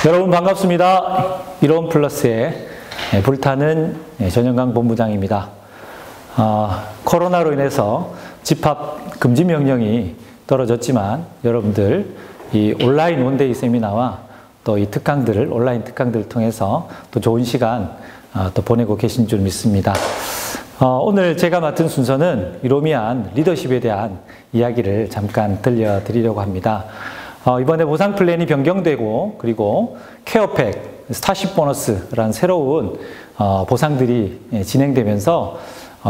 여러분 반갑습니다. 이론 플러스의 불타는 전영강 본부장입니다. 코로나로 인해서 집합 금지 명령이 떨어졌지만 여러분들 이 온라인 원데이 세미나와 또 이 특강들을 온라인 특강들을 통해서 또 좋은 시간 또 보내고 계신 줄 믿습니다. 오늘 제가 맡은 순서는 유로미안 리더십에 대한 이야기를 잠깐 들려드리려고 합니다. 이번에 보상 플랜이 변경되고 그리고 케어팩, 스타쉽 보너스라는 새로운 보상들이 진행되면서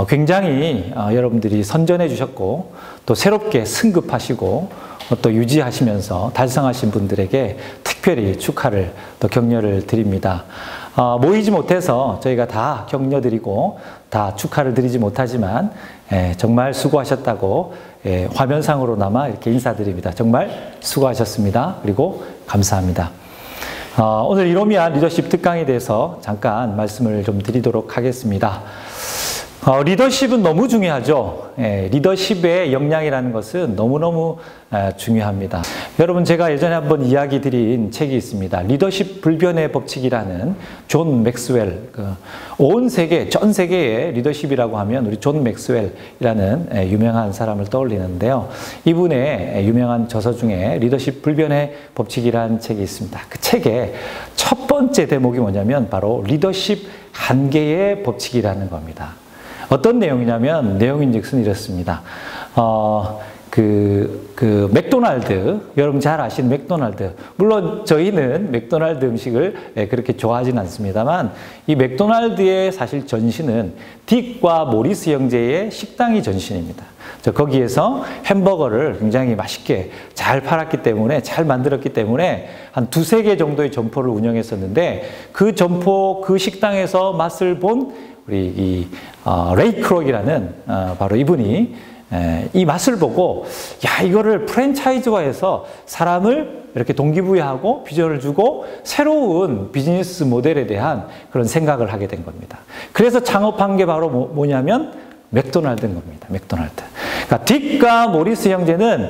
굉장히 여러분들이 선전해 주셨고 또 새롭게 승급하시고 또 유지하시면서 달성하신 분들에게 특별히 축하를 또 격려를 드립니다. 모이지 못해서 저희가 다 격려드리고 다 축하를 드리지 못하지만 정말 수고하셨다고 화면상으로나마 이렇게 인사드립니다. 정말 수고하셨습니다. 그리고 감사합니다. 오늘 이로미안 리더십 특강에 대해서 잠깐 말씀을 좀 드리도록 하겠습니다. 리더십은 너무 중요하죠. 리더십의 역량이라는 것은 너무너무 중요합니다. 여러분 제가 예전에 한번 이야기 드린 책이 있습니다. 리더십 불변의 법칙이라는 존 맥스웰, 온 세계, 전 세계의 리더십이라고 하면 우리 존 맥스웰이라는 유명한 사람을 떠올리는데요. 이분의 유명한 저서 중에 리더십 불변의 법칙이라는 책이 있습니다. 그 책의 첫 번째 대목이 뭐냐면 바로 리더십 한계의 법칙이라는 겁니다. 어떤 내용이냐면 내용인즉슨 이렇습니다. 맥도날드, 여러분 잘 아시는 맥도날드. 물론 저희는 맥도날드 음식을 그렇게 좋아하진 않습니다만 이 맥도날드의 사실 전신은 딕과 모리스 형제의 식당이 전신입니다. 거기에서 햄버거를 굉장히 맛있게 잘 팔았기 때문에 잘 만들었기 때문에 한 두세 개 정도의 점포를 운영했었는데 그 점포, 그 식당에서 맛을 본 우리 레이 크록이라는 바로 이분이 이 맛을 보고 야 이거를 프랜차이즈화해서 사람을 이렇게 동기부여하고 비전을 주고 새로운 비즈니스 모델에 대한 그런 생각을 하게 된 겁니다. 그래서 창업한 게 바로 뭐냐면 맥도날드인 겁니다. 맥도날드. 그러니까 딕과 모리스 형제는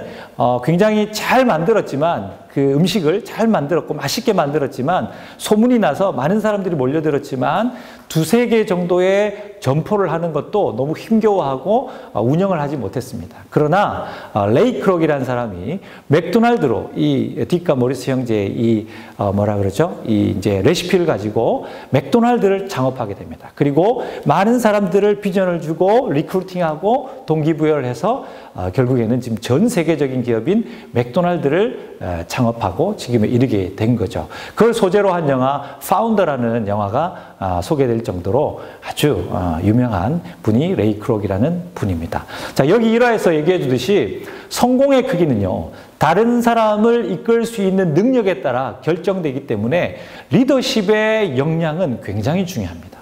굉장히 잘 만들었지만 그 음식을 잘 만들었고 맛있게 만들었지만 소문이 나서 많은 사람들이 몰려들었지만 두세 개 정도의 점포를 하는 것도 너무 힘겨워하고 운영을 하지 못했습니다. 그러나 레이 크록이라는 사람이 맥도날드로 이 딕과 모리스 형제의 이 뭐라 그러죠? 이 이제 레시피를 가지고 맥도날드를 창업하게 됩니다. 그리고 많은 사람들을 비전을 주고 리크루팅하고 동기부여를 해서 결국에는 지금 전 세계적인 기업인 맥도날드를 창업하고 지금에 이르게 된 거죠. 그걸 소재로 한 영화 파운더라는 영화가 소개될 정도로 아주 유명한 분이 레이 크록이라는 분입니다. 자, 여기 1화에서 얘기해 주듯이 성공의 크기는요. 다른 사람을 이끌 수 있는 능력에 따라 결정되기 때문에 리더십의 역량은 굉장히 중요합니다.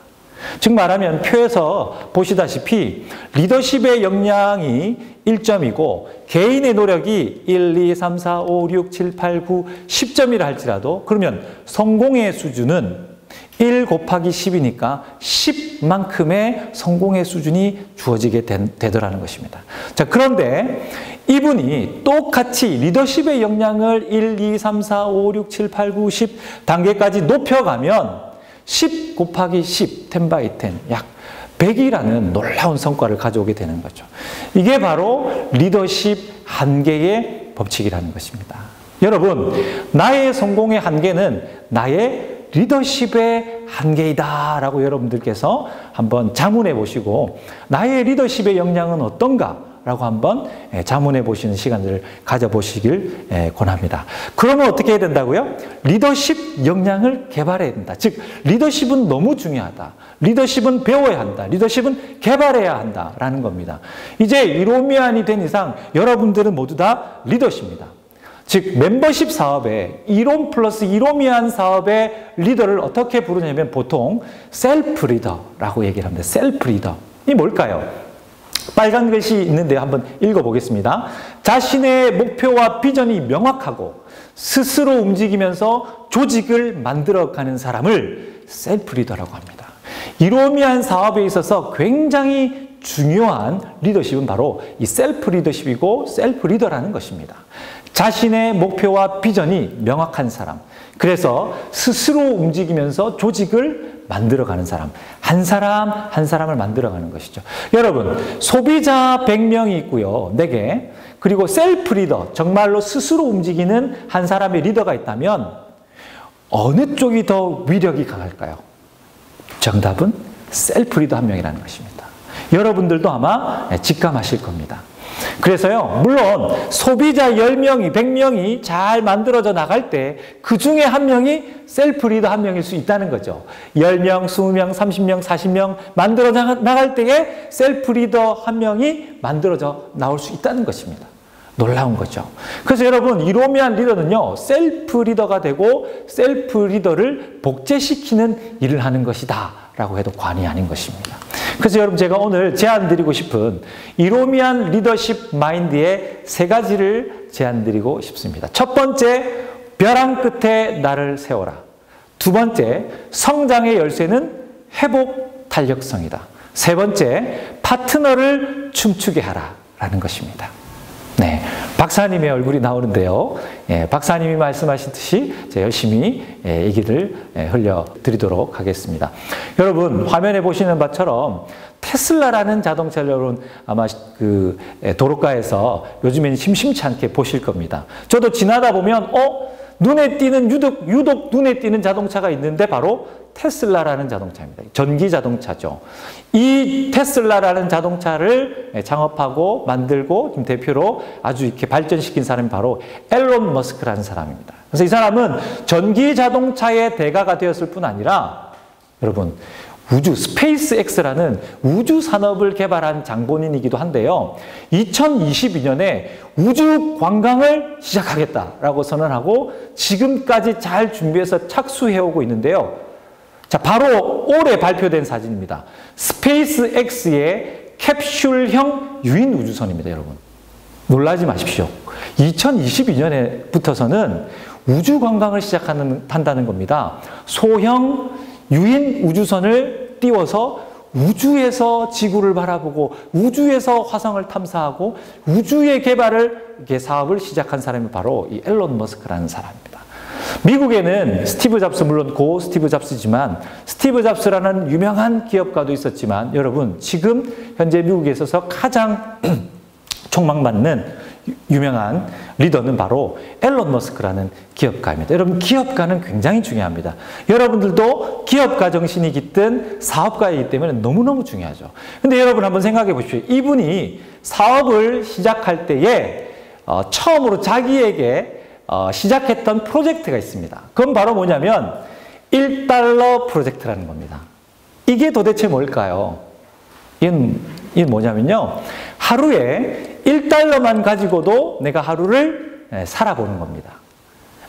즉 말하면 표에서 보시다시피 리더십의 역량이 1점이고 개인의 노력이 1, 2, 3, 4, 5, 6, 7, 8, 9, 10점이라 할지라도 그러면 성공의 수준은 1 곱하기 10이니까 10만큼의 성공의 수준이 주어지게 되더라는 것입니다. 자, 그런데 이분이 똑같이 리더십의 역량을 1, 2, 3, 4, 5, 6, 7, 8, 9, 10 단계까지 높여가면 10 곱하기 10, 10 by 10, 약 100이라는 놀라운 성과를 가져오게 되는 거죠. 이게 바로 리더십 한계의 법칙이라는 것입니다. 여러분, 나의 성공의 한계는 나의 리더십의 한계이다 라고 여러분들께서 한번 자문해 보시고 나의 리더십의 역량은 어떤가? 라고 한번 자문해 보시는 시간들을 가져보시길 권합니다. 그러면 어떻게 해야 된다고요? 리더십 역량을 개발해야 된다. 즉 리더십은 너무 중요하다. 리더십은 배워야 한다. 리더십은 개발해야 한다라는 겁니다. 이제 이로미안이 된 이상 여러분들은 모두 다 리더십입니다. 즉 멤버십 사업에 이론 플러스 이로미안 사업의 리더를 어떻게 부르냐면 보통 셀프 리더라고 얘기를 합니다. 셀프 리더. 이 뭘까요? 빨간 글씨 있는데 한번 읽어보겠습니다. 자신의 목표와 비전이 명확하고 스스로 움직이면서 조직을 만들어가는 사람을 셀프 리더라고 합니다. 이로미안 사업에 있어서 굉장히 중요한 리더십은 바로 이 셀프 리더십이고 셀프 리더라는 것입니다. 자신의 목표와 비전이 명확한 사람. 그래서 스스로 움직이면서 조직을 만들어가는 사람. 한 사람 한 사람을 만들어가는 것이죠. 여러분, 소비자 100명이 있고요. 4개. 그리고 셀프 리더, 정말로 스스로 움직이는 한 사람의 리더가 있다면 어느 쪽이 더 위력이 강할까요? 정답은 셀프 리더 한 명이라는 것입니다. 여러분들도 아마 직감하실 겁니다. 그래서요, 물론 소비자 10명이, 100명이 잘 만들어져 나갈 때 그 중에 한 명이 셀프 리더 한 명일 수 있다는 거죠. 10명, 20명, 30명, 40명 만들어져 나갈 때에 셀프 리더 한 명이 만들어져 나올 수 있다는 것입니다. 놀라운 거죠. 그래서 여러분, 이로미안 리더는요, 셀프 리더가 되고 셀프 리더를 복제시키는 일을 하는 것이다 라고 해도 과언이 아닌 것입니다. 그래서 여러분, 제가 오늘 제안드리고 싶은 이로미안 리더십 마인드의 3가지를 제안드리고 싶습니다. 첫 번째, 벼랑 끝에 나를 세워라. 두 번째, 성장의 열쇠는 회복 탄력성이다. 세 번째, 파트너를 춤추게 하라 라는 것입니다. 네, 박사님의 얼굴이 나오는데요. 박사님이 말씀하시듯이 제가 열심히 얘기를 흘려드리도록 하겠습니다. 여러분, 화면에 보시는 바처럼 테슬라라는 자동차를 여러분 아마 그 도로가에서 요즘에는 심심치 않게 보실 겁니다. 저도 지나다 보면 눈에 띄는 유독 눈에 띄는 자동차가 있는데 바로 테슬라라는 자동차입니다. 전기 자동차죠. 이 테슬라라는 자동차를 창업하고 만들고 지금 대표로 아주 이렇게 발전시킨 사람이 바로 앨런 머스크라는 사람입니다. 그래서 이 사람은 전기 자동차의 대가가 되었을 뿐 아니라 여러분, 스페이스X라는 우주 산업을 개발한 장본인이기도 한데요. 2022년에 우주 관광을 시작하겠다라고 선언하고 지금까지 잘 준비해서 착수해오고 있는데요. 자, 바로 올해 발표된 사진입니다. 스페이스X의 캡슐형 유인 우주선입니다, 여러분. 놀라지 마십시오. 2022년에부터서는 우주 관광을 한다는 겁니다. 소형 유인 우주선을 띄워서 우주에서 지구를 바라보고 우주에서 화성을 탐사하고 우주의 개발을 사업을 시작한 사람이 바로 이 앨런 머스크라는 사람입니다. 미국에는 스티브 잡스, 물론 고 스티브 잡스지만 스티브 잡스라는 유명한 기업가도 있었지만 여러분, 지금 현재 미국에 있어서 가장 촉망받는 유명한 리더는 바로 앨런 머스크라는 기업가입니다. 여러분, 기업가는 굉장히 중요합니다. 여러분들도 기업가 정신이 깃든 사업가이기 때문에 너무너무 중요하죠. 근데 여러분 한번 생각해 보십시오. 이분이 사업을 시작할 때에 처음으로 자기에게 시작했던 프로젝트가 있습니다. 그건 바로 뭐냐면 $1 프로젝트라는 겁니다. 이게 도대체 뭘까요? 이건 뭐냐면요, 하루에 $1만 가지고도 내가 하루를 살아보는 겁니다.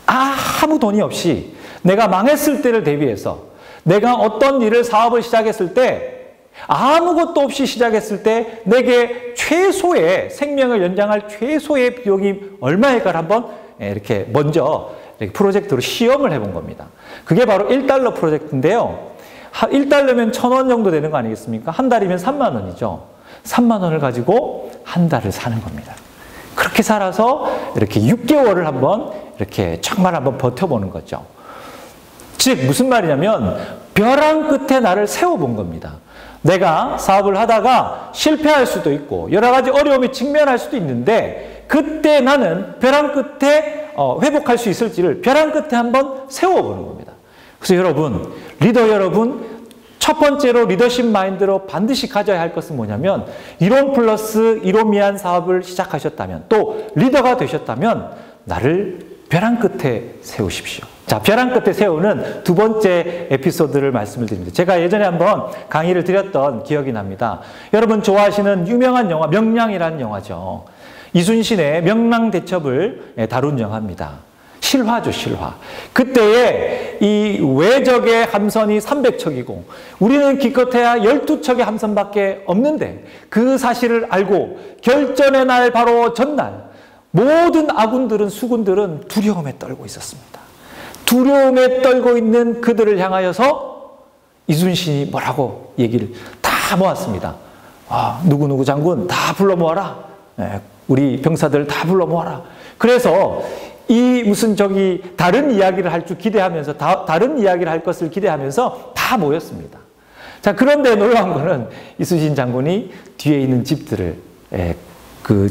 아무 돈이 없이 내가 망했을 때를 대비해서 내가 어떤 일을, 사업을 시작했을 때 아무것도 없이 시작했을 때 내게 최소의 생명을 연장할 최소의 비용이 얼마일까를 한번 이렇게 먼저 이렇게 프로젝트로 시험을 해본 겁니다. 그게 바로 $1 프로젝트인데요. $1면 1,000원 정도 되는 거 아니겠습니까? 한 달이면 3만 원이죠. 3만 원을 가지고 한 달을 사는 겁니다. 그렇게 살아서 이렇게 6개월을 한번 이렇게 정말 한번 버텨보는 거죠. 즉 무슨 말이냐면 벼랑 끝에 나를 세워본 겁니다. 내가 사업을 하다가 실패할 수도 있고 여러 가지 어려움에 직면할 수도 있는데 그때 나는 벼랑 끝에 회복할 수 있을지를 벼랑 끝에 한번 세워보는 겁니다. 그래서 여러분, 리더 여러분, 첫 번째로 리더십 마인드로 반드시 가져야 할 것은 뭐냐면 이론 플러스 이로미안 사업을 시작하셨다면 또 리더가 되셨다면 나를 벼랑 끝에 세우십시오. 자, 벼랑 끝에 세우는 두 번째 에피소드를 말씀을 드립니다. 제가 예전에 한번 강의를 드렸던 기억이 납니다. 여러분 좋아하시는 유명한 영화 명량이라는 영화죠. 이순신의 명랑대첩을 다룬 영화입니다. 실화죠, 실화. 그때에 이 외적의 함선이 300척이고 우리는 기껏해야 12척의 함선밖에 없는데 그 사실을 알고 결전의 날 바로 전날 모든 아군들은, 수군들은 두려움에 떨고 있었습니다. 두려움에 떨고 있는 그들을 향하여서 이순신이 뭐라고 얘기를 다 모았습니다. 누구누구 장군 다 불러 모아라. 우리 병사들 다 불러 모아라. 그래서 이 무슨 다른 이야기를 할 줄 기대하면서 다른 이야기를 할 것을 기대하면서 다 모였습니다. 자, 그런데 놀라운 거는 이순신 장군이 뒤에 있는 집들을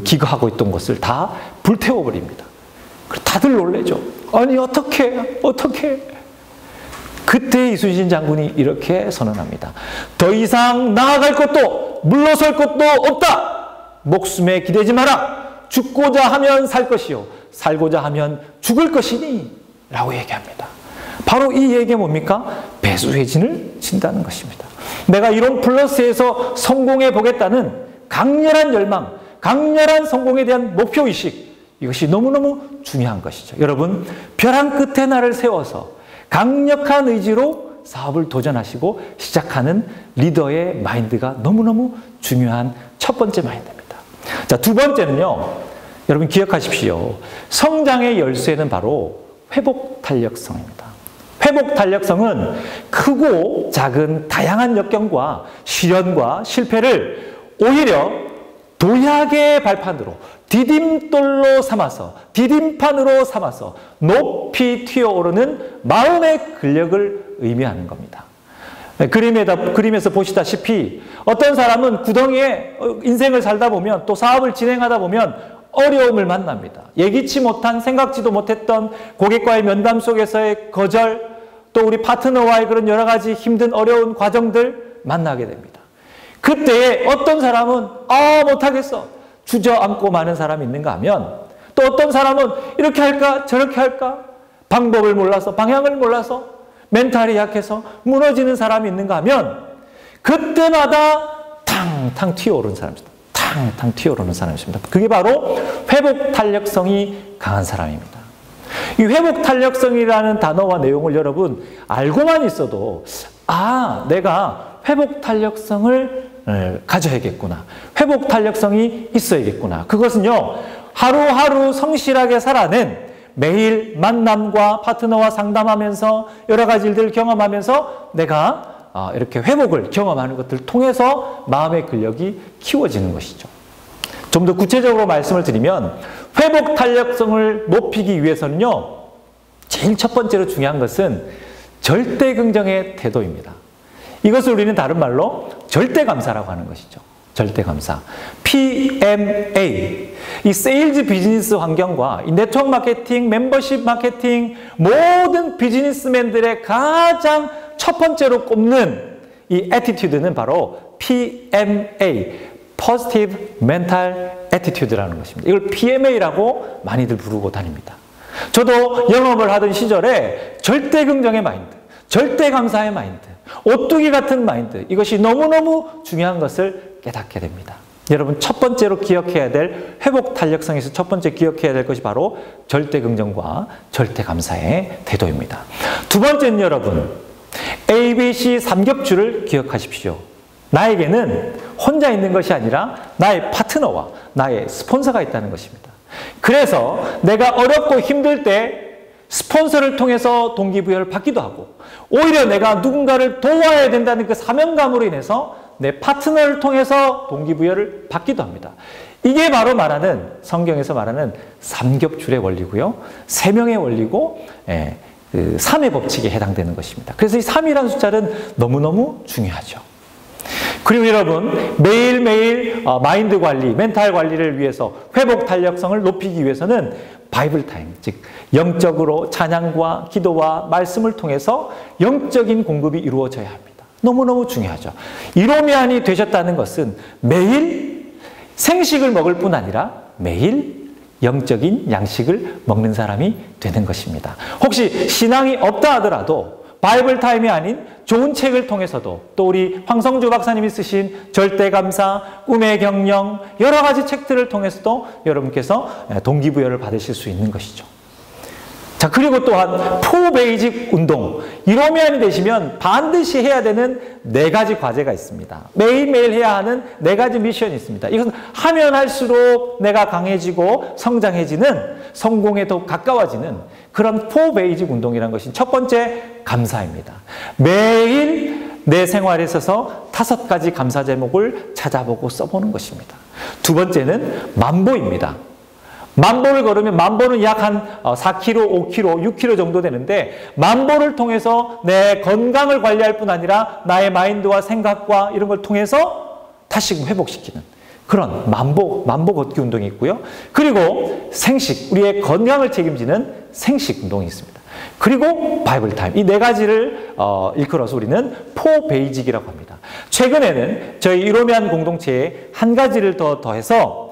기거하고 있던 것을 다 불태워버립니다. 다들 놀래죠. 아니 어떻게 그때 이순신 장군이 이렇게 선언합니다. 더 이상 나아갈 것도 물러설 것도 없다. 목숨에 기대지 마라. 죽고자 하면 살 것이요 살고자 하면 죽을 것이니 라고 얘기합니다. 바로 이 얘기가 뭡니까? 배수회진을 친다는 것입니다. 내가 이런 플러스에서 성공해 보겠다는 강렬한 열망, 강렬한 성공에 대한 목표의식, 이것이 너무너무 중요한 것이죠. 여러분, 벼랑 끝에 나를 세워서 강력한 의지로 사업을 도전하시고 시작하는 리더의 마인드가 너무너무 중요한 첫 번째 마인드입니다. 자, 두 번째는요. 여러분 기억하십시오. 성장의 열쇠는 바로 회복 탄력성입니다. 회복 탄력성은 크고 작은 다양한 역경과 시련과 실패를 오히려 도약의 발판으로 디딤돌로 삼아서 디딤판으로 삼아서 높이 튀어오르는 마음의 근력을 의미하는 겁니다. 그림에서 보시다시피 어떤 사람은 구덩이에 인생을 살다 보면 또 사업을 진행하다 보면 어려움을 만납니다. 예기치 못한 생각지도 못했던 고객과의 면담 속에서의 거절, 또 우리 파트너와의 그런 여러 가지 힘든 어려운 과정들 만나게 됩니다. 그때 어떤 사람은 못하겠어 주저앉고 마는 사람이 있는가 하면, 또 어떤 사람은 이렇게 할까 저렇게 할까 방법을 몰라서 방향을 몰라서 멘탈이 약해서 무너지는 사람이 있는가 하면 그때마다 탕탕 튀어오르는 사람입니다. 탕탕 튀어오르는 사람입니다. 그게 바로 회복 탄력성이 강한 사람입니다. 이 회복 탄력성이라는 단어와 내용을 여러분 알고만 있어도 내가 회복 탄력성을 가져야겠구나. 회복 탄력성이 있어야겠구나. 그것은요, 하루하루 성실하게 살아낸 매일 만남과 파트너와 상담하면서 여러 가지 일들을 경험하면서 내가 이렇게 회복을 경험하는 것들을 통해서 마음의 근력이 키워지는 것이죠. 좀 더 구체적으로 말씀을 드리면 회복 탄력성을 높이기 위해서는요, 제일 첫 번째로 중요한 것은 절대 긍정의 태도입니다. 이것을 우리는 다른 말로 절대 감사라고 하는 것이죠. 절대 감사. PMA. 이 세일즈 비즈니스 환경과 이 네트워크 마케팅, 멤버십 마케팅, 모든 비즈니스맨들의 가장 첫 번째로 꼽는 이 애티튜드는 바로 PMA. Positive Mental Attitude라는 것입니다. 이걸 PMA라고 많이들 부르고 다닙니다. 저도 영업을 하던 시절에 절대 긍정의 마인드, 절대 감사의 마인드, 오뚜기 같은 마인드, 이것이 너무너무 중요한 것을 깨닫게 됩니다. 여러분, 첫 번째로 기억해야 될 회복 탄력성에서 첫 번째 기억해야 될 것이 바로 절대 긍정과 절대 감사의 태도입니다. 두 번째는 여러분, ABC 삼겹줄을 기억하십시오. 나에게는 혼자 있는 것이 아니라 나의 파트너와 나의 스폰서가 있다는 것입니다. 그래서 내가 어렵고 힘들 때 스폰서를 통해서 동기부여를 받기도 하고, 오히려 내가 누군가를 도와야 된다는 그 사명감으로 인해서 내 파트너를 통해서 동기부여를 받기도 합니다. 이게 바로 성경에서 말하는 삼겹줄의 원리고요. 세 명의 원리고, 그 3의 법칙에 해당되는 것입니다. 그래서 이 3이라는 숫자는 너무너무 중요하죠. 그리고 여러분, 매일매일 마인드 관리, 멘탈 관리를 위해서 회복 탄력성을 높이기 위해서는 바이블 타임, 즉 영적으로 찬양과 기도와 말씀을 통해서 영적인 공급이 이루어져야 합니다. 너무너무 중요하죠. 이로미안이 되셨다는 것은 매일 생식을 먹을 뿐 아니라 매일 영적인 양식을 먹는 사람이 되는 것입니다. 혹시 신앙이 없다 하더라도 바이블 타임이 아닌 좋은 책을 통해서도, 또 우리 황성주 박사님이 쓰신 절대감사, 꿈의 경영, 여러 가지 책들을 통해서도 여러분께서 동기부여를 받으실 수 있는 것이죠. 자, 그리고 또한 포베이직 운동. 이로미안이 되시면 반드시 해야 되는 4가지 과제가 있습니다. 매일매일 해야 하는 4가지 미션이 있습니다. 이것은 하면 할수록 내가 강해지고 성장해지는, 성공에 더욱 가까워지는 그런 포베이직 운동이라는 것이 첫 번째 감사입니다. 매일 내 생활에 있어서 5가지 감사 제목을 찾아보고 써보는 것입니다. 두 번째는 만보입니다. 10,000보를 걸으면 10,000보는 약 한 4kg, 5kg, 6kg 정도 되는데 10,000보를 통해서 내 건강을 관리할 뿐 아니라 나의 마인드와 생각과 이런 걸 통해서 다시금 회복시키는 그런 10,000보 걷기 운동이 있고요. 그리고 생식, 우리의 건강을 책임지는 생식 운동이 있습니다. 그리고 바이블 타임. 이 네 가지를 일컬어서 우리는 4베이직이라고 합니다. 최근에는 저희 이로미안 공동체에 한 가지를 더해서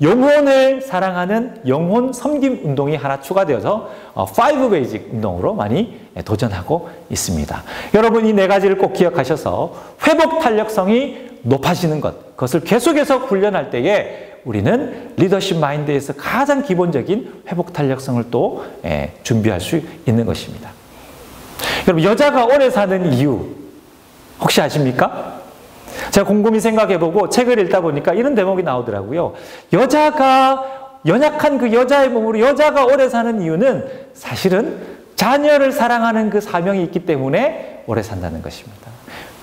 영혼을 사랑하는 영혼 섬김 운동이 하나 추가되어서 5베이직 운동으로 많이 도전하고 있습니다. 여러분 이 네 가지를 꼭 기억하셔서 회복 탄력성이 높아지는 것, 그것을 계속해서 훈련할 때에 우리는 리더십 마인드에서 가장 기본적인 회복 탄력성을 또 준비할 수 있는 것입니다. 여러분 여자가 오래 사는 이유 혹시 아십니까? 제가 곰곰이 생각해보고 책을 읽다 보니까 이런 대목이 나오더라고요. 여자가 연약한 그 여자의 몸으로 여자가 오래 사는 이유는 사실은 자녀를 사랑하는 그 사명이 있기 때문에 오래 산다는 것입니다.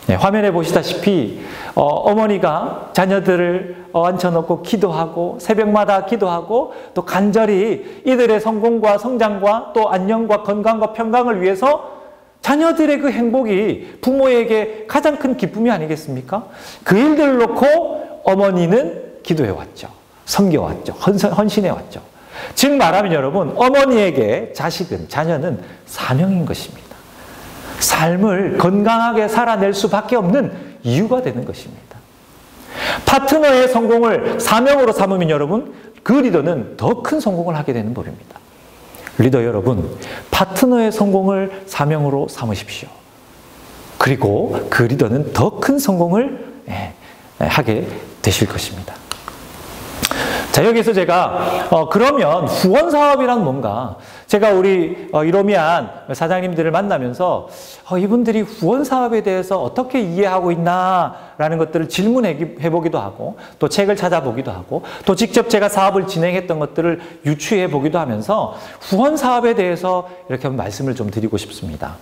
네, 화면에 보시다시피 어머니가 자녀들을 앉혀놓고 기도하고 새벽마다 기도하고 또 간절히 이들의 성공과 성장과 또 안녕과 건강과 평강을 위해서 자녀들의 그 행복이 부모에게 가장 큰 기쁨이 아니겠습니까? 그 일들을 놓고 어머니는 기도해왔죠. 섬겨왔죠. 헌신해왔죠. 즉 말하면 여러분 어머니에게 자식은 자녀는 사명인 것입니다. 삶을 건강하게 살아낼 수밖에 없는 이유가 되는 것입니다. 파트너의 성공을 사명으로 삼으면 여러분 그 리더는 더 큰 성공을 하게 되는 법입니다. 리더 여러분, 파트너의 성공을 사명으로 삼으십시오. 그리고 그 리더는 더 큰 성공을 하게 되실 것입니다. 자, 여기서 제가 그러면 후원 사업이란 뭔가? 제가 우리 이로미안 사장님들을 만나면서 이분들이 후원 사업에 대해서 어떻게 이해하고 있나라는 것들을 질문해 보기도 하고 또 책을 찾아보기도 하고 또 직접 제가 사업을 진행했던 것들을 유추해 보기도 하면서 후원 사업에 대해서 이렇게 한번 말씀을 좀 드리고 싶습니다.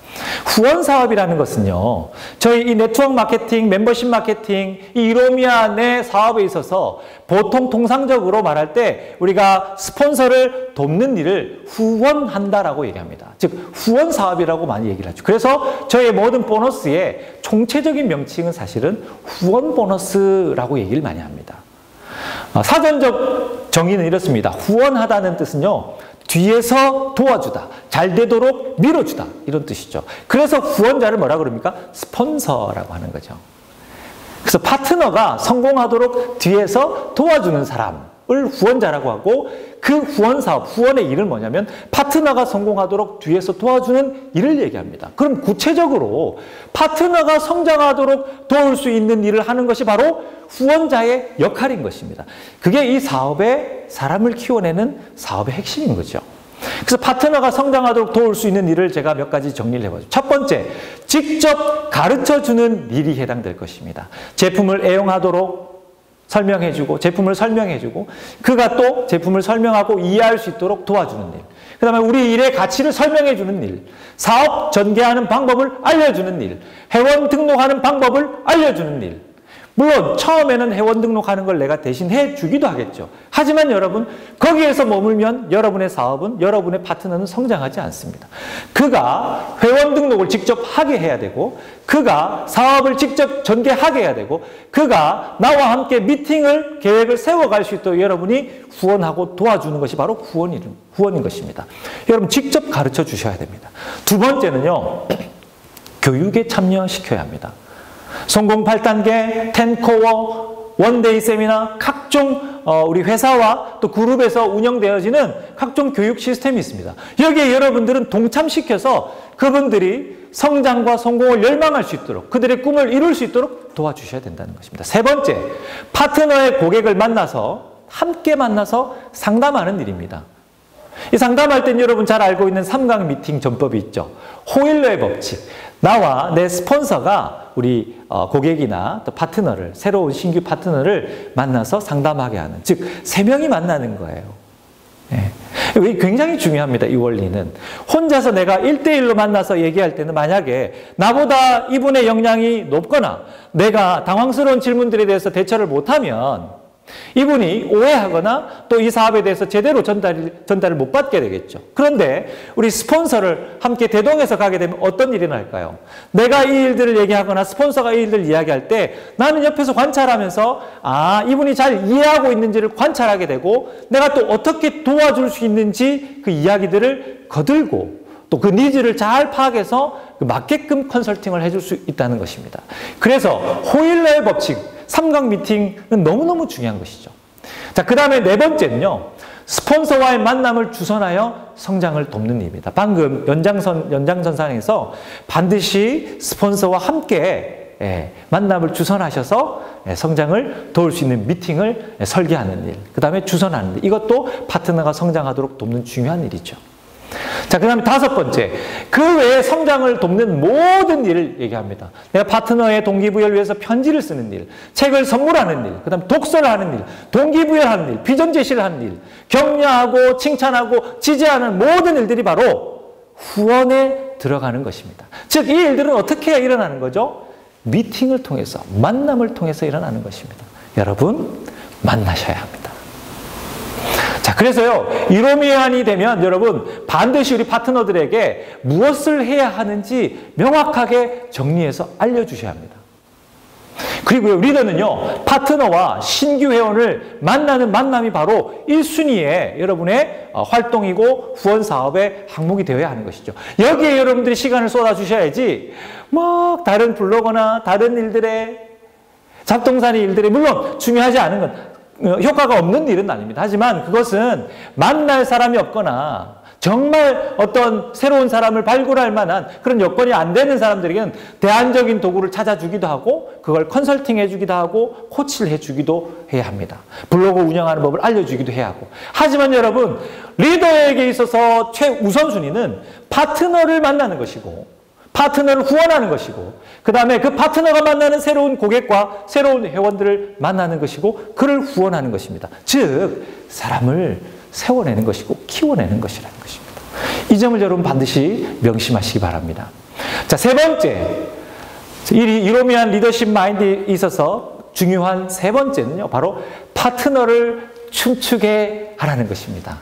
후원 사업이라는 것은요, 저희 이 네트워크 마케팅, 멤버십 마케팅, 이 이로미안의 사업에 있어서 보통 통상적으로 말할 때 우리가 스폰서를 돕는 일을 후원한다라고 얘기합니다. 즉 후원 사업이라고 많이 얘기를 하죠. 그래서 저의 모든 보너스의 총체적인 명칭은 사실은 후원 보너스라고 얘기를 많이 합니다. 사전적 정의는 이렇습니다. 후원하다는 뜻은요, 뒤에서 도와주다, 잘 되도록 밀어주다 이런 뜻이죠. 그래서 후원자를 뭐라 그럽니까? 스폰서라고 하는 거죠. 그래서 파트너가 성공하도록 뒤에서 도와주는 사람을 후원자라고 하고 그 후원 사업, 후원의 일은 뭐냐면 파트너가 성공하도록 뒤에서 도와주는 일을 얘기합니다. 그럼 구체적으로 파트너가 성장하도록 도울 수 있는 일을 하는 것이 바로 후원자의 역할인 것입니다. 그게 이 사업의 사람을 키워내는 사업의 핵심인 거죠. 그래서 파트너가 성장하도록 도울 수 있는 일을 제가 몇 가지 정리를 해보죠. 첫 번째, 직접 가르쳐주는 일이 해당될 것입니다. 제품을 애용하도록 설명해주고 제품을 설명해주고 그가 또 제품을 설명하고 이해할 수 있도록 도와주는 일, 그 다음에 우리 일의 가치를 설명해주는 일, 사업 전개하는 방법을 알려주는 일, 회원 등록하는 방법을 알려주는 일. 물론 처음에는 회원 등록하는 걸 내가 대신 해주기도 하겠죠. 하지만 여러분 거기에서 머물면 여러분의 사업은, 여러분의 파트너는 성장하지 않습니다. 그가 회원 등록을 직접 하게 해야 되고 그가 사업을 직접 전개하게 해야 되고 그가 나와 함께 미팅을, 계획을 세워갈 수 있도록 여러분이 후원하고 도와주는 것이 바로 후원인 것입니다. 여러분 직접 가르쳐 주셔야 됩니다. 두 번째는요, 교육에 참여시켜야 합니다. 성공 8단계, 10코어, 원데이 세미나, 각종 우리 회사와 또 그룹에서 운영되어지는 각종 교육 시스템이 있습니다. 여기에 여러분들은 동참시켜서 그분들이 성장과 성공을 열망할 수 있도록, 그들의 꿈을 이룰 수 있도록 도와주셔야 된다는 것입니다. 세 번째, 파트너의 고객을 만나서, 함께 만나서 상담하는 일입니다. 이 상담할 땐 여러분 잘 알고 있는 3강 미팅 전법이 있죠. 호일러의 법칙. 나와 내 스폰서가 우리 고객이나 또 파트너를, 새로운 신규 파트너를 만나서 상담하게 하는, 즉 3명이 만나는 거예요. 네. 굉장히 중요합니다. 이 원리는. 혼자서 내가 1대1로 만나서 얘기할 때는 만약에 나보다 이분의 역량이 높거나 내가 당황스러운 질문들에 대해서 대처를 못하면 이분이 오해하거나 또 이 사업에 대해서 제대로 전달을 못 받게 되겠죠. 그런데 우리 스폰서를 함께 대동해서 가게 되면 어떤 일이 날까요? 내가 이 일들을 얘기하거나 스폰서가 이 일들을 이야기할 때 나는 옆에서 관찰하면서 이분이 잘 이해하고 있는지를 관찰하게 되고 내가 또 어떻게 도와줄 수 있는지 그 이야기들을 거들고 또 그 니즈를 잘 파악해서 맞게끔 컨설팅을 해줄 수 있다는 것입니다. 그래서 호일러의 법칙, 삼각 미팅은 너무너무 중요한 것이죠. 자, 그 다음에 네 번째는요. 스폰서와의 만남을 주선하여 성장을 돕는 일입니다. 방금 연장선상에서 반드시 스폰서와 함께 만남을 주선하셔서 성장을 도울 수 있는 미팅을 설계하는 일, 그 다음에 주선하는 일, 이것도 파트너가 성장하도록 돕는 중요한 일이죠. 자, 그 다음에 다섯 번째, 그 외에 성장을 돕는 모든 일을 얘기합니다. 내가 파트너의 동기부여를 위해서 편지를 쓰는 일, 책을 선물하는 일, 그 다음에 독서를 하는 일, 동기부여하는 일, 비전 제시를 하는 일, 격려하고 칭찬하고 지지하는 모든 일들이 바로 후원에 들어가는 것입니다. 즉, 이 일들은 어떻게 일어나는 거죠? 미팅을 통해서, 만남을 통해서 일어나는 것입니다. 여러분, 만나셔야 합니다. 자, 그래서요, 이로미안이 되면 여러분 반드시 우리 파트너들에게 무엇을 해야 하는지 명확하게 정리해서 알려주셔야 합니다. 그리고요, 리더는요, 파트너와 신규 회원을 만나는 만남이 바로 1순위의 여러분의 활동이고 후원 사업의 항목이 되어야 하는 것이죠. 여기에 여러분들이 시간을 쏟아주셔야지 막 다른 블로거나 다른 일들에 잡동사니 일들이 물론 중요하지 않은 건 효과가 없는 일은 아닙니다. 하지만 그것은 만날 사람이 없거나 정말 어떤 새로운 사람을 발굴할 만한 그런 여건이 안 되는 사람들에게는 대안적인 도구를 찾아주기도 하고 그걸 컨설팅 해주기도 하고 코치를 해주기도 해야 합니다. 블로그 운영하는 법을 알려주기도 해야 하고. 하지만 여러분, 리더에게 있어서 최우선순위는 파트너를 만나는 것이고 파트너를 후원하는 것이고 그 다음에 그 파트너가 만나는 새로운 고객과 새로운 회원들을 만나는 것이고 그를 후원하는 것입니다. 즉 사람을 세워내는 것이고 키워내는 것이라는 것입니다. 이 점을 여러분 반드시 명심하시기 바랍니다. 자, 세 번째, 이로미안 리더십 마인드에 있어서 중요한 세 번째는요, 바로 파트너를 춤추게 하라는 것입니다.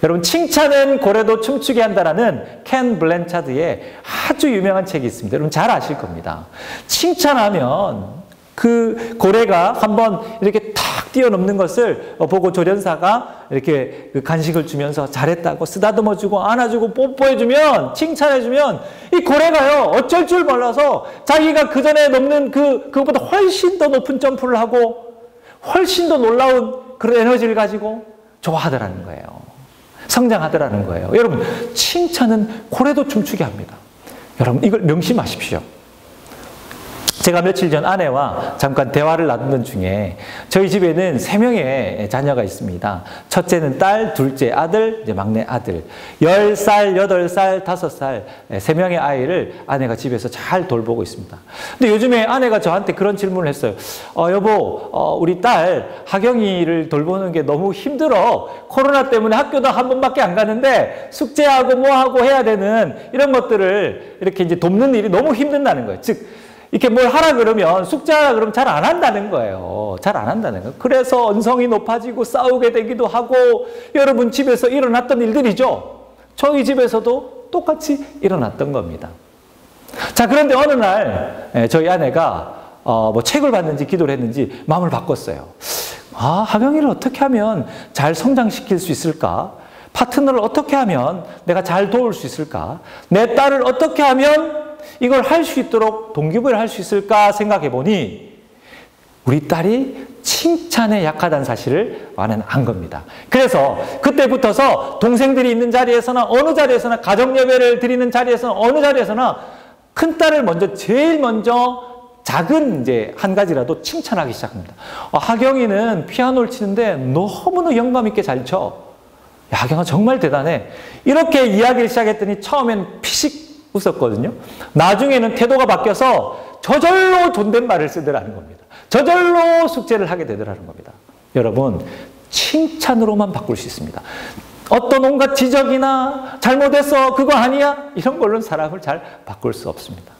여러분, 칭찬은 고래도 춤추게 한다라는 켄 블랜차드의 아주 유명한 책이 있습니다. 여러분 잘 아실 겁니다. 칭찬하면 그 고래가 한번 이렇게 탁 뛰어넘는 것을 보고 조련사가 이렇게 간식을 주면서 잘했다고 쓰다듬어주고 안아주고 뽀뽀해주면, 칭찬해주면 이 고래가요, 어쩔 줄 몰라서 자기가 그 전에 넘는 그것보다 훨씬 더 높은 점프를 하고 훨씬 더 놀라운 그런 에너지를 가지고 좋아하더라는 거예요. 성장하더라는 거예요. 여러분, 칭찬은 고래도 춤추게 합니다. 여러분, 이걸 명심하십시오. 제가 며칠 전 아내와 잠깐 대화를 나누는 중에 저희 집에는 3명의 자녀가 있습니다. 첫째는 딸, 둘째 아들, 이제 막내 아들. 10살, 8살, 5살 3명의 아이를 아내가 집에서 잘 돌보고 있습니다. 근데 요즘에 아내가 저한테 그런 질문을 했어요. 여보, 우리 딸 하경이를 돌보는 게 너무 힘들어. 코로나 때문에 학교도 한 번밖에 안 가는데 숙제하고 뭐하고 해야 되는 이런 것들을 이렇게 이제 돕는 일이 너무 힘든다는 거예요. 즉 이렇게 뭘 하라 그러면 숙제하라 그러면 잘 안 한다는 거예요. 잘 안 한다는 거예요. 그래서 언성이 높아지고 싸우게 되기도 하고 여러분 집에서 일어났던 일들이죠. 저희 집에서도 똑같이 일어났던 겁니다. 자, 그런데 어느 날 저희 아내가 뭐 책을 봤는지 기도를 했는지 마음을 바꿨어요. 하경이를 어떻게 하면 잘 성장시킬 수 있을까? 파트너를 어떻게 하면 내가 잘 도울 수 있을까? 내 딸을 어떻게 하면 이걸 할 수 있도록 동기부여를 할 수 있을까 생각해 보니 우리 딸이 칭찬에 약하다는 사실을 안 겁니다. 그래서 그때부터서 동생들이 있는 자리에서나 어느 자리에서나 가정예배를 드리는 자리에서나 어느 자리에서나 큰딸을 제일 먼저 작은 이제 한 가지라도 칭찬하기 시작합니다. 하경이는 피아노를 치는데 너무나 영감 있게 잘 쳐. 야, 하경아 정말 대단해. 이렇게 이야기를 시작했더니 처음엔 피식 웃었거든요. 나중에는 태도가 바뀌어서 저절로 존댓말을 쓰더라는 겁니다. 저절로 숙제를 하게 되더라는 겁니다. 여러분, 칭찬으로만 바꿀 수 있습니다. 어떤 온갖 지적이나 잘못했어, 그거 아니야? 이런 걸로는 사람을 잘 바꿀 수 없습니다.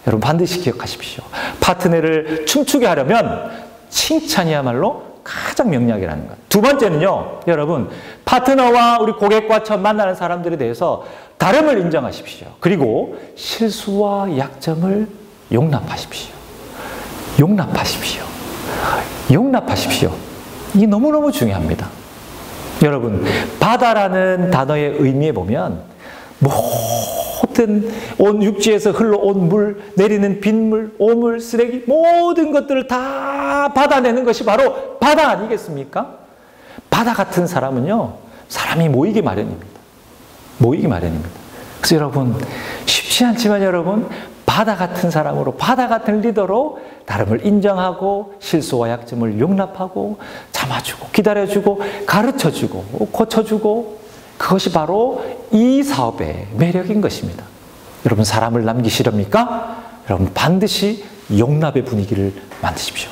여러분 반드시 기억하십시오. 파트너를 춤추게 하려면 칭찬이야말로 가장 명약이라는 것. 두 번째는요, 여러분, 파트너와 우리 고객과 처음 만나는 사람들에 대해서 다름을 인정하십시오. 그리고 실수와 약점을 용납하십시오. 용납하십시오. 용납하십시오. 이게 너무너무 중요합니다. 여러분, 바다라는 단어의 의미에 보면 모든 온 육지에서 흘러온 물, 내리는 빗물, 오물, 쓰레기 모든 것들을 다 받아내는 것이 바로 바다 아니겠습니까? 바다 같은 사람은요, 사람이 모이기 마련입니다. 모이기 마련입니다. 그래서 여러분, 쉽지 않지만 여러분, 바다 같은 사람으로, 바다 같은 리더로 다름을 인정하고 실수와 약점을 용납하고 참아주고 기다려주고 가르쳐주고 고쳐주고, 그것이 바로 이 사업의 매력인 것입니다. 여러분, 사람을 남기시렵니까? 여러분, 반드시 용납의 분위기를 만드십시오.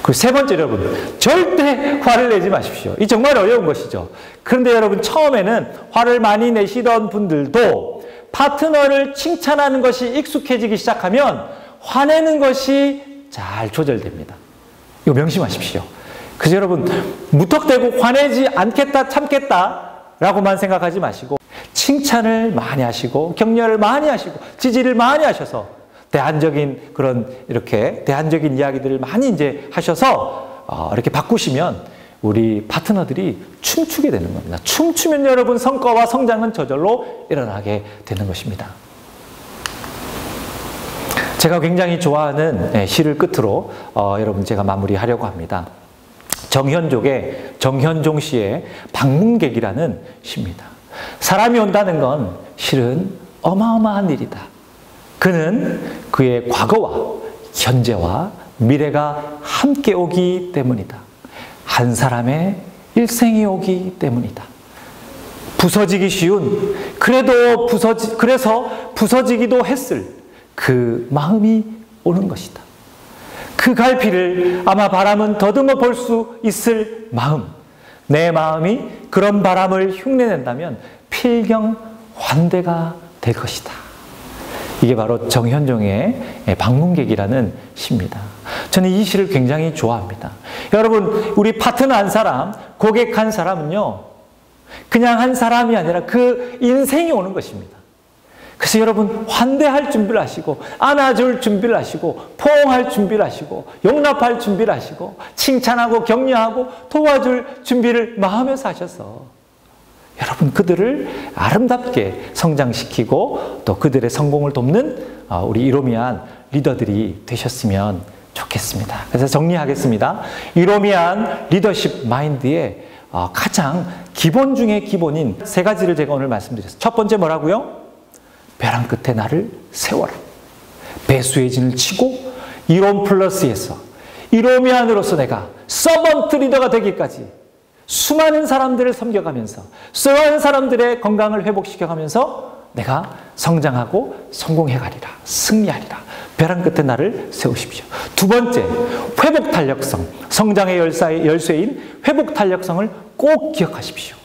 그리고 세 번째, 여러분, 절대 화를 내지 마십시오. 이 정말 어려운 것이죠. 그런데 여러분, 처음에는 화를 많이 내시던 분들도 파트너를 칭찬하는 것이 익숙해지기 시작하면 화내는 것이 잘 조절됩니다. 이거 명심하십시오. 그래서 여러분, 무턱대고 화내지 않겠다, 참겠다 라고만 생각하지 마시고 칭찬을 많이 하시고 격려를 많이 하시고 지지를 많이 하셔서 대안적인 대안적인 이야기들을 많이 이제 하셔서 이렇게 바꾸시면 우리 파트너들이 춤추게 되는 겁니다. 춤추면 여러분, 성과와 성장은 저절로 일어나게 되는 것입니다. 제가 굉장히 좋아하는 시를 끝으로 여러분, 제가 마무리하려고 합니다. 정현종의 정현종 씨의 방문객이라는 시입니다. 사람이 온다는 건 실은 어마어마한 일이다. 그는 그의 과거와 현재와 미래가 함께 오기 때문이다. 한 사람의 일생이 오기 때문이다. 부서지기 쉬운, 그래서 부서지기도 했을 그 마음이 오는 것이다. 그 갈피를 아마 바람은 더듬어 볼 수 있을 마음, 내 마음이 그런 바람을 흉내낸다면 필경환대가 될 것이다. 이게 바로 정현종의 방문객이라는 시입니다. 저는 이 시를 굉장히 좋아합니다. 여러분, 우리 파트너 한 사람, 고객 한 사람은요, 그냥 한 사람이 아니라 그 인생이 오는 것입니다. 그래서 여러분, 환대할 준비를 하시고 안아줄 준비를 하시고 포옹할 준비를 하시고 용납할 준비를 하시고 칭찬하고 격려하고 도와줄 준비를 마음에서 하셔서 여러분, 그들을 아름답게 성장시키고 또 그들의 성공을 돕는 우리 이로미안 리더들이 되셨으면 좋겠습니다. 그래서 정리하겠습니다. 이로미안 리더십 마인드의 가장 기본 중에 기본인 세 가지를 제가 오늘 말씀드렸어요. 첫 번째 뭐라고요? 벼랑 끝에 나를 세워라. 배수의 진을 치고 이론 플러스에서 이로미안으로서 내가 서번트 리더가 되기까지 수많은 사람들을 섬겨가면서 수많은 사람들의 건강을 회복시켜가면서 내가 성장하고 성공해가리라. 승리하리라. 벼랑 끝에 나를 세우십시오. 두 번째, 회복 탄력성. 성장의 열쇠인 회복 탄력성을 꼭 기억하십시오.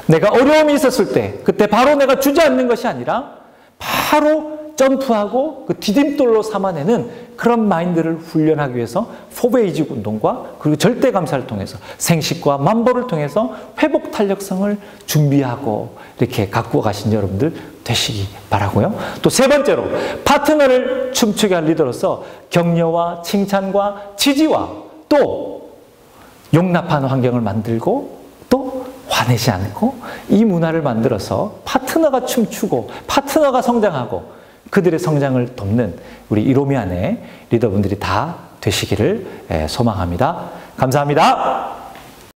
내가 어려움이 있었을 때 그때 바로 내가 주저앉는 것이 아니라 바로 점프하고 그 디딤돌로 삼아내는 그런 마인드를 훈련하기 위해서 4베이직 운동과 그리고 절대 감사를 통해서 생식과 만보를 통해서 회복 탄력성을 준비하고 이렇게 갖고 가신 여러분들 되시기 바라고요. 또 세 번째로, 파트너를 춤추게 할 리더로서 격려와 칭찬과 지지와 또 용납하는 환경을 만들고 또 화내지 않고 이 문화를 만들어서 파트너가 춤추고 파트너가 성장하고 그들의 성장을 돕는 우리 이로미안의 리더분들이 다 되시기를 소망합니다. 감사합니다.